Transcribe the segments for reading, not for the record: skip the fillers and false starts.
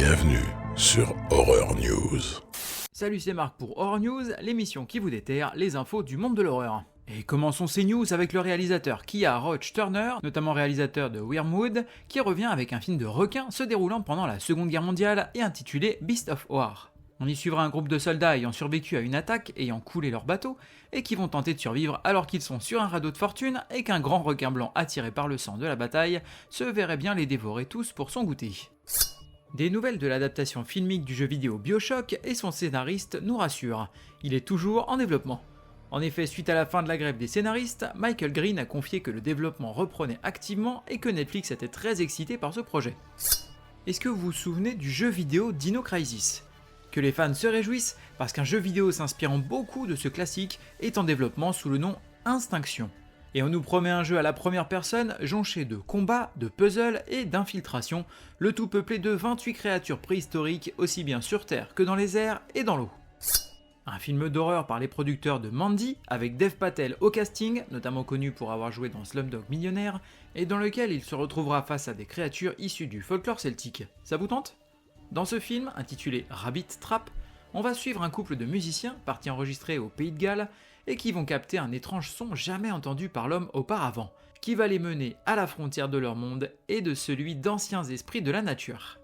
Bienvenue sur Horror News. Salut, c'est Marc pour Horror News, l'émission qui vous déterre les infos du monde de l'horreur. Et commençons ces news avec le réalisateur Kia Roach Turner, notamment réalisateur de Wormwood, qui revient avec un film de requins se déroulant pendant la Seconde Guerre mondiale et intitulé Beast of War. On y suivra un groupe de soldats ayant survécu à une attaque, ayant coulé leur bateau, et qui vont tenter de survivre alors qu'ils sont sur un radeau de fortune et qu'un grand requin blanc attiré par le sang de la bataille se verrait bien les dévorer tous pour son goûter. Des nouvelles de l'adaptation filmique du jeu vidéo BioShock et son scénariste nous rassurent, il est toujours en développement. En effet, suite à la fin de la grève des scénaristes, Michael Green a confié que le développement reprenait activement et que Netflix était très excité par ce projet. Est-ce que vous vous souvenez du jeu vidéo Dino Crisis ? Que les fans se réjouissent parce qu'un jeu vidéo s'inspirant beaucoup de ce classique est en développement sous le nom Instinction. Et on nous promet un jeu à la première personne jonché de combats, de puzzles et d'infiltration, le tout peuplé de 28 créatures préhistoriques aussi bien sur Terre que dans les airs et dans l'eau. Un film d'horreur par les producteurs de Mandy, avec Dev Patel au casting, notamment connu pour avoir joué dans Slumdog Millionnaire, et dans lequel il se retrouvera face à des créatures issues du folklore celtique. Ça vous tente ? Dans ce film, intitulé Rabbit Trap, on va suivre un couple de musiciens partis enregistrer au Pays de Galles et qui vont capter un étrange son jamais entendu par l'homme auparavant, qui va les mener à la frontière de leur monde et de celui d'anciens esprits de la nature.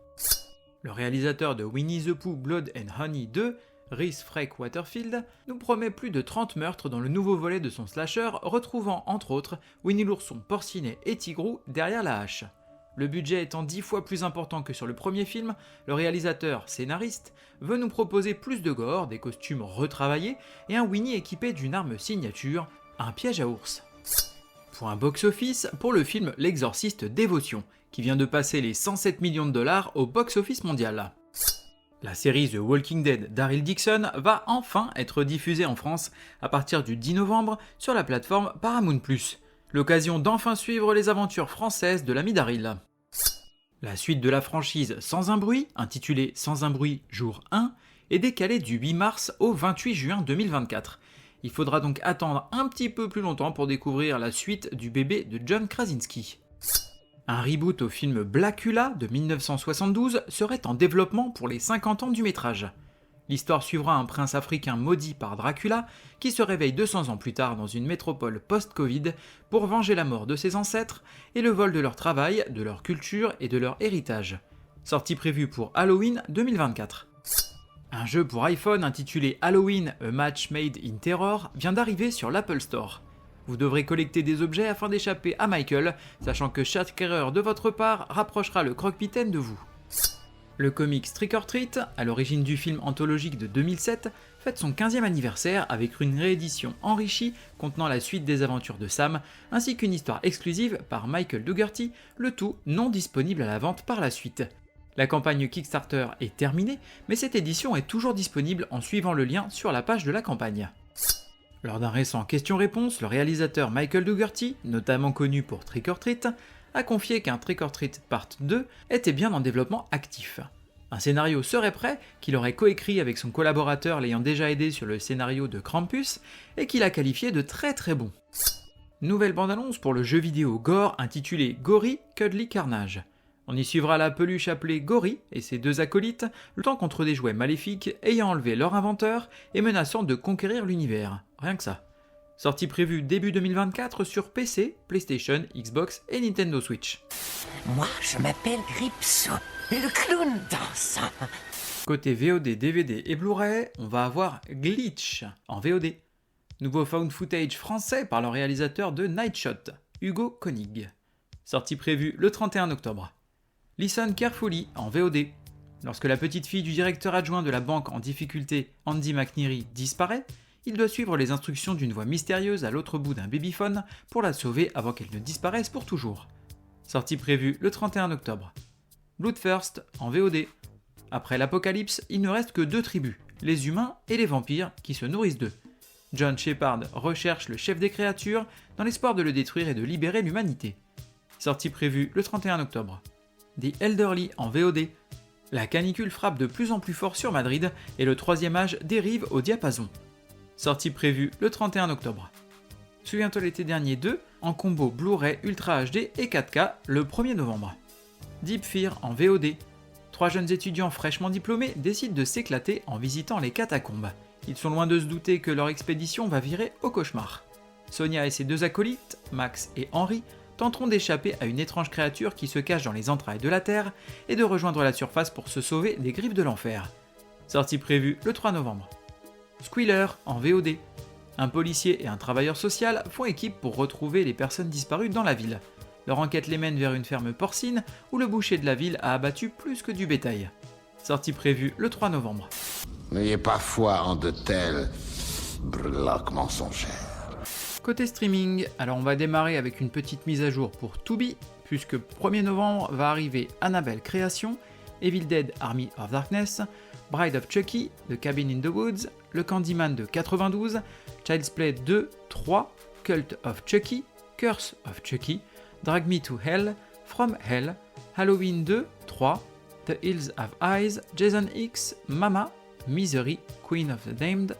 Le réalisateur de Winnie the Pooh Blood and Honey 2, Rhys Frake Waterfield, nous promet plus de 30 meurtres dans le nouveau volet de son slasher, retrouvant entre autres Winnie l'ourson, Porcinet et Tigrou derrière la hache. Le budget étant 10 fois plus important que sur le premier film, le réalisateur, scénariste, veut nous proposer plus de gore, des costumes retravaillés et un Winnie équipé d'une arme signature, un piège à ours. Point box-office pour le film L'Exorciste Dévotion, qui vient de passer les 107 millions de dollars au box-office mondial. La série The Walking Dead d'Daryl Dixon va enfin être diffusée en France à partir du 10 novembre sur la plateforme Paramount+. L'occasion d'enfin suivre les aventures françaises de l'ami Daryl. La suite de la franchise Sans un bruit, intitulée Sans un bruit jour 1, est décalée du 8 mars au 28 juin 2024. Il faudra donc attendre un petit peu plus longtemps pour découvrir la suite du bébé de John Krasinski. Un reboot au film Blackula de 1972 serait en développement pour les 50 ans du métrage. L'histoire suivra un prince africain maudit par Dracula qui se réveille 200 ans plus tard dans une métropole post-Covid pour venger la mort de ses ancêtres et le vol de leur travail, de leur culture et de leur héritage. Sortie prévue pour Halloween 2024. Un jeu pour iPhone intitulé Halloween A Match Made in Terror vient d'arriver sur l'Apple Store. Vous devrez collecter des objets afin d'échapper à Michael, sachant que chaque erreur de votre part rapprochera le croque-mitaine de vous. Le comics Trick or Treat, à l'origine du film anthologique de 2007, fête son 15e anniversaire avec une réédition enrichie contenant la suite des aventures de Sam, ainsi qu'une histoire exclusive par Michael Dougherty, le tout non disponible à la vente par la suite. La campagne Kickstarter est terminée, mais cette édition est toujours disponible en suivant le lien sur la page de la campagne. Lors d'un récent question-réponse, le réalisateur Michael Dougherty, notamment connu pour Trick or Treat, a confié qu'un Trick or Treat Part 2 était bien en développement actif. Un scénario serait prêt, qu'il aurait coécrit avec son collaborateur l'ayant déjà aidé sur le scénario de Krampus, et qu'il a qualifié de très très bon. Nouvelle bande-annonce pour le jeu vidéo Gore intitulé Gory Cuddly Carnage. On y suivra la peluche appelée Gory et ses deux acolytes, luttant contre des jouets maléfiques ayant enlevé leur inventeur et menaçant de conquérir l'univers. Rien que ça. Sortie prévue début 2024 sur PC, PlayStation, Xbox et Nintendo Switch. Moi, je m'appelle Gripsou, le clown dansant. Côté VOD, DVD et Blu-ray, on va avoir Glitch en VOD. Nouveau found footage français par le réalisateur de Nightshot, Hugo Koenig. Sortie prévue le 31 octobre. Listen Carefully en VOD. Lorsque la petite fille du directeur adjoint de la banque en difficulté, Andy McNeary, disparaît, il doit suivre les instructions d'une voix mystérieuse à l'autre bout d'un babyphone pour la sauver avant qu'elle ne disparaisse pour toujours. Sortie prévue le 31 octobre. Bloodthirst en VOD. Après l'apocalypse, il ne reste que deux tribus, les humains et les vampires, qui se nourrissent d'eux. John Shepard recherche le chef des créatures dans l'espoir de le détruire et de libérer l'humanité. Sortie prévue le 31 octobre. The Elderly en VOD. La canicule frappe de plus en plus fort sur Madrid et le troisième âge dérive au diapason. Sortie prévue le 31 octobre. Souviens-toi l'été dernier 2, en combo Blu-ray Ultra HD et 4K le 1er novembre. Deep Fear en VOD. 3 jeunes étudiants fraîchement diplômés décident de s'éclater en visitant les catacombes. Ils sont loin de se douter que leur expédition va virer au cauchemar. Sonia et ses 2 acolytes, Max et Henry, tenteront d'échapper à une étrange créature qui se cache dans les entrailles de la Terre et de rejoindre la surface pour se sauver des griffes de l'enfer. Sortie prévue le 3 novembre. Squealer en VOD. Un policier et un travailleur social font équipe pour retrouver les personnes disparues dans la ville. Leur enquête les mène vers une ferme porcine où le boucher de la ville a abattu plus que du bétail. Sortie prévue le 3 novembre. N'ayez pas foi en de tels breloques mensongères. Côté streaming, alors on va démarrer avec une petite mise à jour pour Tubi, puisque 1er novembre va arriver Annabelle Création, Evil Dead Army of Darkness, Bride of Chucky, The Cabin in the Woods, Le Candyman de 92, Child's Play 2, 3, Cult of Chucky, Curse of Chucky, Drag Me to Hell, From Hell, Halloween 2, 3, The Hills Have Eyes, Jason X, Mama, Misery, Queen of the Damned,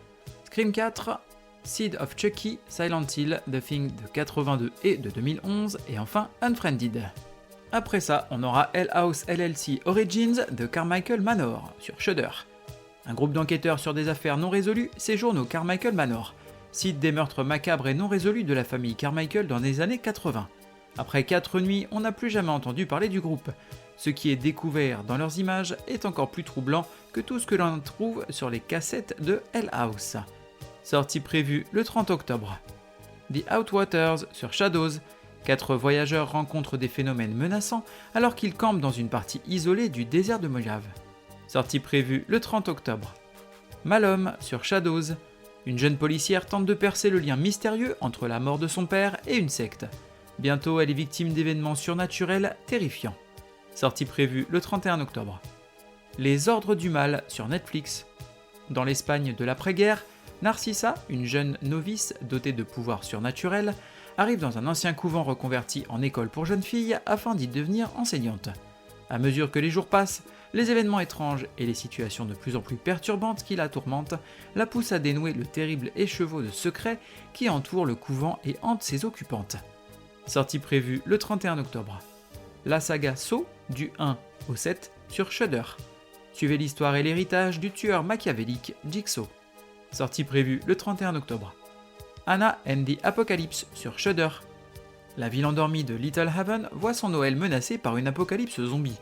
Scream 4, Seed of Chucky, Silent Hill, The Thing de 82 et de 2011, et enfin Unfriended. Après ça, on aura Hell House LLC Origins de Carmichael Manor sur Shudder. Un groupe d'enquêteurs sur des affaires non résolues séjourne au Carmichael Manor, site des meurtres macabres et non résolus de la famille Carmichael dans les années 80. Après 4 nuits, on n'a plus jamais entendu parler du groupe. Ce qui est découvert dans leurs images est encore plus troublant que tout ce que l'on trouve sur les cassettes de Hell House. Sortie prévue le 30 octobre. The Outwaters sur Shadows. 4 voyageurs rencontrent des phénomènes menaçants alors qu'ils campent dans une partie isolée du désert de Mojave. Sortie prévue le 30 octobre. Malhomme sur Shadows. Une jeune policière tente de percer le lien mystérieux entre la mort de son père et une secte. Bientôt, elle est victime d'événements surnaturels terrifiants. Sortie prévue le 31 octobre. Les Ordres du Mal sur Netflix. Dans l'Espagne de l'après-guerre, Narcissa, une jeune novice dotée de pouvoirs surnaturels, arrive dans un ancien couvent reconverti en école pour jeunes filles afin d'y devenir enseignante. À mesure que les jours passent, les événements étranges et les situations de plus en plus perturbantes qui la tourmentent la poussent à dénouer le terrible écheveau de secrets qui entoure le couvent et hante ses occupantes. Sortie prévue le 31 octobre. La saga Saw, du 1 au 7, sur Shudder. Suivez l'histoire et l'héritage du tueur machiavélique Jigsaw. Sortie prévue le 31 octobre. Anna and the Apocalypse sur Shudder. La ville endormie de Little Haven voit son Noël menacé par une apocalypse zombie.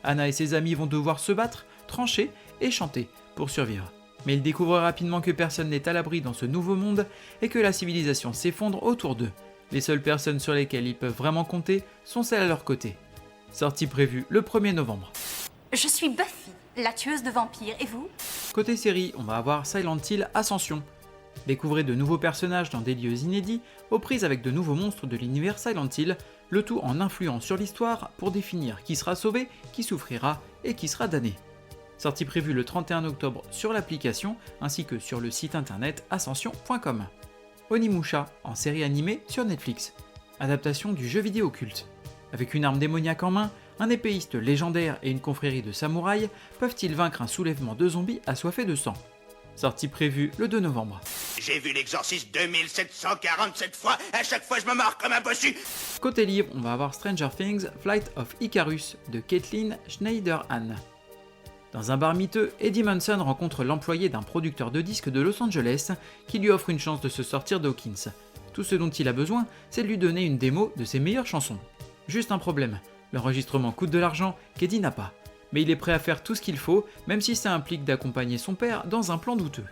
Anna et ses amis vont devoir se battre, trancher et chanter pour survivre. Mais ils découvrent rapidement que personne n'est à l'abri dans ce nouveau monde et que la civilisation s'effondre autour d'eux. Les seules personnes sur lesquelles ils peuvent vraiment compter sont celles à leur côté. Sortie prévue le 1er novembre. Je suis Buffy, la tueuse de vampires, et vous? Côté série, on va avoir Silent Hill Ascension. Découvrez de nouveaux personnages dans des lieux inédits, aux prises avec de nouveaux monstres de l'univers Silent Hill, le tout en influant sur l'histoire pour définir qui sera sauvé, qui souffrira et qui sera damné. Sortie prévue le 31 octobre sur l'application ainsi que sur le site internet ascension.com. Onimusha en série animée sur Netflix, adaptation du jeu vidéo culte. Avec une arme démoniaque en main, un épéiste légendaire et une confrérie de samouraïs peuvent-ils vaincre un soulèvement de zombies assoiffés de sang? Sortie prévue le 2 novembre. J'ai vu l'exorciste 2747 fois, à chaque fois je me marre comme un bossu. Côté livre, on va avoir Stranger Things Flight of Icarus de Caitlin Schneiderhan. Dans un bar miteux, Eddie Munson rencontre l'employé d'un producteur de disques de Los Angeles qui lui offre une chance de se sortir d'Hawkins. Tout ce dont il a besoin, c'est de lui donner une démo de ses meilleures chansons. Juste un problème, l'enregistrement coûte de l'argent qu'Eddie n'a pas. Mais il est prêt à faire tout ce qu'il faut, même si ça implique d'accompagner son père dans un plan douteux.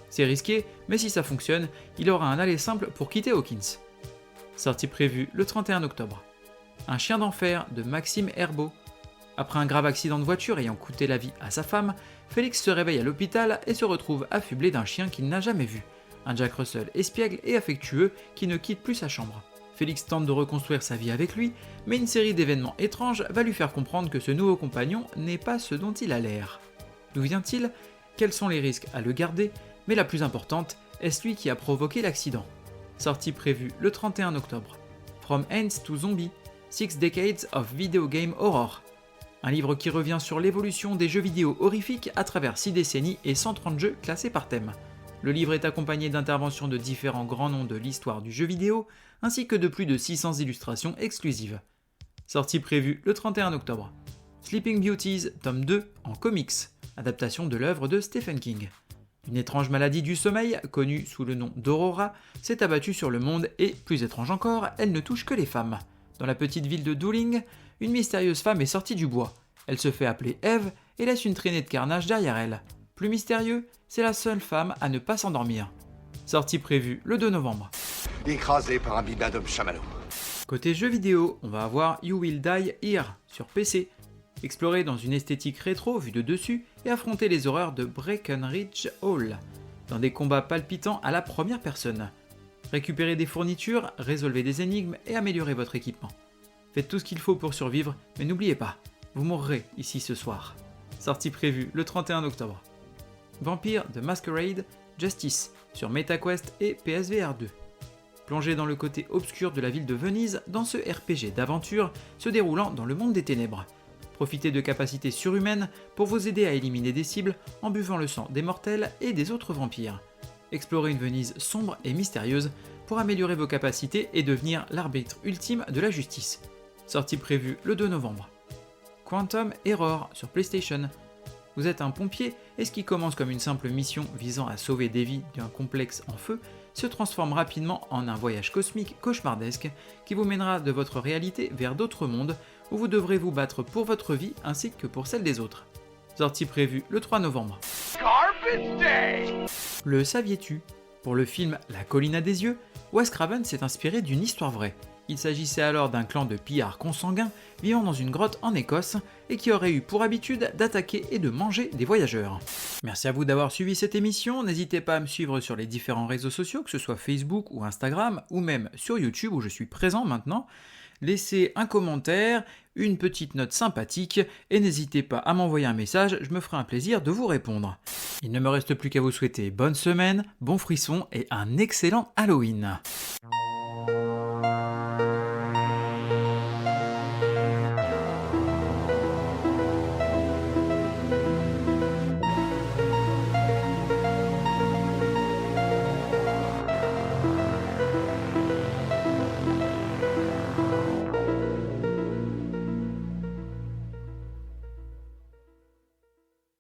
C'est risqué, mais si ça fonctionne, il aura un aller simple pour quitter Hawkins. Sortie prévue le 31 octobre. Un chien d'enfer de Maxime Herbeau. Après un grave accident de voiture ayant coûté la vie à sa femme, Félix se réveille à l'hôpital et se retrouve affublé d'un chien qu'il n'a jamais vu. Un Jack Russell espiègle et affectueux qui ne quitte plus sa chambre. Félix tente de reconstruire sa vie avec lui, mais une série d'événements étranges va lui faire comprendre que ce nouveau compagnon n'est pas ce dont il a l'air. D'où vient-il? Quels sont les risques à le garder? Mais la plus importante, est-ce lui qui a provoqué l'accident? Sortie prévue le 31 octobre. From Ants to Zombie, 6 Decades of Video Game Horror. Un livre qui revient sur l'évolution des jeux vidéo horrifiques à travers 6 décennies et 130 jeux classés par thème. Le livre est accompagné d'interventions de différents grands noms de l'histoire du jeu vidéo, ainsi que de plus de 600 illustrations exclusives. Sortie prévue le 31 octobre. Sleeping Beauties, tome 2, en comics, adaptation de l'œuvre de Stephen King. Une étrange maladie du sommeil, connue sous le nom d'Aurora, s'est abattue sur le monde et, plus étrange encore, elle ne touche que les femmes. Dans la petite ville de Dooling, une mystérieuse femme est sortie du bois. Elle se fait appeler Eve et laisse une traînée de carnage derrière elle. Plus mystérieux, c'est la seule femme à ne pas s'endormir. Sortie prévue le 2 novembre. Écrasé par un bibendum chamallow. Côté jeux vidéo, on va avoir You Will Die Here sur PC. Explorer dans une esthétique rétro vue de dessus et affronter les horreurs de Breckenridge Hall, dans des combats palpitants à la première personne. Récupérez des fournitures, résolvez des énigmes et améliorez votre équipement. Faites tout ce qu'il faut pour survivre, mais n'oubliez pas, vous mourrez ici ce soir. Sortie prévue le 31 octobre. Vampire the Masquerade Justice sur MetaQuest et PSVR 2. Plongez dans le côté obscur de la ville de Venise dans ce RPG d'aventure se déroulant dans le monde des ténèbres. Profitez de capacités surhumaines pour vous aider à éliminer des cibles en buvant le sang des mortels et des autres vampires. Explorez une Venise sombre et mystérieuse pour améliorer vos capacités et devenir l'arbitre ultime de la justice. Sortie prévue le 2 novembre. Quantum Error sur PlayStation. Vous êtes un pompier et ce qui commence comme une simple mission visant à sauver des vies d'un complexe en feu se transforme rapidement en un voyage cosmique cauchemardesque qui vous mènera de votre réalité vers d'autres mondes où vous devrez vous battre pour votre vie ainsi que pour celle des autres. Sortie prévue le 3 novembre. Le saviez-tu ? Pour le film La colline à des yeux, Wes Craven s'est inspiré d'une histoire vraie. Il s'agissait alors d'un clan de pillards consanguins vivant dans une grotte en Écosse et qui aurait eu pour habitude d'attaquer et de manger des voyageurs. Merci à vous d'avoir suivi cette émission, n'hésitez pas à me suivre sur les différents réseaux sociaux, que ce soit Facebook ou Instagram, ou même sur YouTube où je suis présent maintenant. Laissez un commentaire, une petite note sympathique et n'hésitez pas à m'envoyer un message, je me ferai un plaisir de vous répondre. Il ne me reste plus qu'à vous souhaiter bonne semaine, bon frisson et un excellent Halloween.